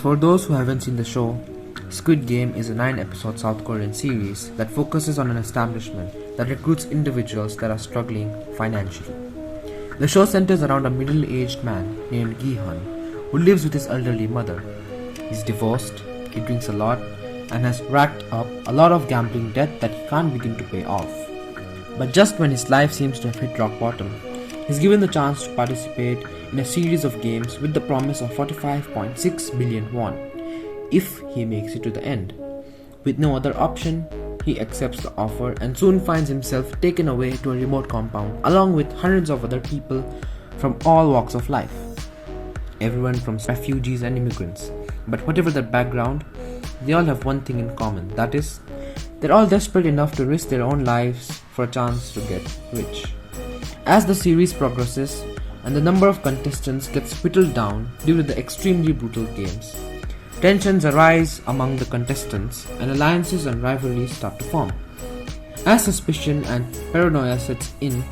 For those who haven't seen the show, Squid Game is a 9-episode South Korean series that focuses on an establishment that recruits individuals that are struggling financially. The show centers around a middle-aged man named Gi-hun who lives with his elderly mother. He's divorced, he drinks a lot, and has racked up a lot of gambling debt that he can't begin to pay off. But just when his life seems to have hit rock bottom, he's given the chance to participate in a series of games with the promise of 45.6 billion won if he makes it to the end. With no other option, he accepts the offer and soon finds himself taken away to a remote compound along with hundreds of other people from all walks of life. Everyone from refugees and immigrants. But whatever their background, they all have one thing in common, that is, they're all desperate enough to risk their own lives for a chance to get rich. As the series progresses and the number of contestants gets whittled down due to the extremely brutal games, tensions arise among the contestants and alliances and rivalries start to form. As suspicion and paranoia sets in,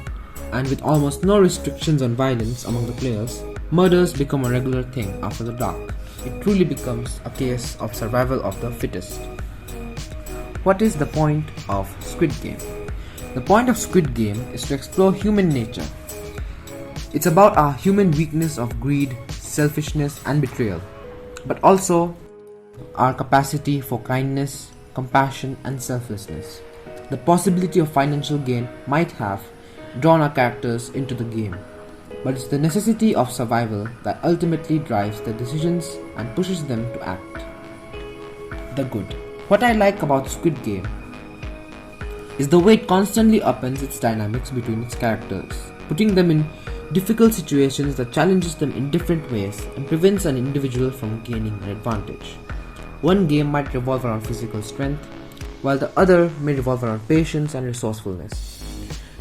and with almost no restrictions on violence among the players, murders become a regular thing after the dark. It truly becomes a case of survival of the fittest. What is the point of Squid Game? The point of Squid Game is to explore human nature. It's about our human weakness of greed, selfishness and betrayal, but also our capacity for kindness, compassion and selflessness. The possibility of financial gain might have drawn our characters into the game, but it's the necessity of survival that ultimately drives their decisions and pushes them to act. The good. What I like about Squid Game is the way it constantly upends its dynamics between its characters, putting them in difficult situations that challenges them in different ways and prevents an individual from gaining an advantage. One game might revolve around physical strength, while the other may revolve around patience and resourcefulness.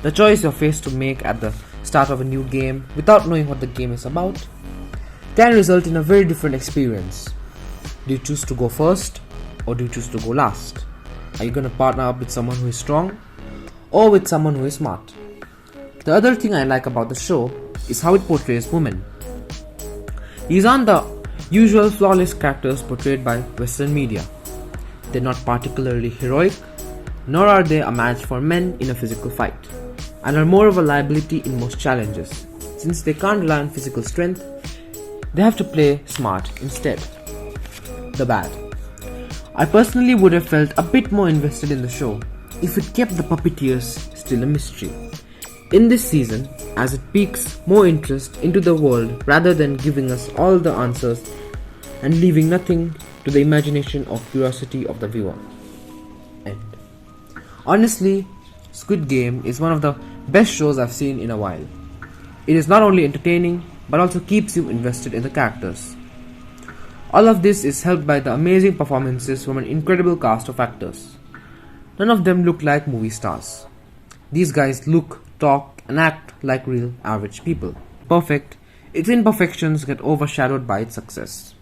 The choice you're faced to make at the start of a new game without knowing what the game is about can result in a very different experience. Do you choose to go first or do you choose to go last? Are you going to partner up with someone who is strong or with someone who is smart? The other thing I like about the show is how it portrays women. These aren't the usual flawless characters portrayed by Western media. They're not particularly heroic, nor are they a match for men in a physical fight, and are more of a liability in most challenges. Since they can't rely on physical strength, they have to play smart instead. The bad. I personally would have felt a bit more invested in the show if it kept the puppeteers still a mystery. In this season, as it piques more interest into the world rather than giving us all the answers and leaving nothing to the imagination or curiosity of the viewer. End. Honestly, Squid Game is one of the best shows I've seen in a while. It is not only entertaining, but also keeps you invested in the characters. All of this is helped by the amazing performances from an incredible cast of actors. None of them look like movie stars. These guys look, talk, and act like real average people. Perfect, its imperfections get overshadowed by its success.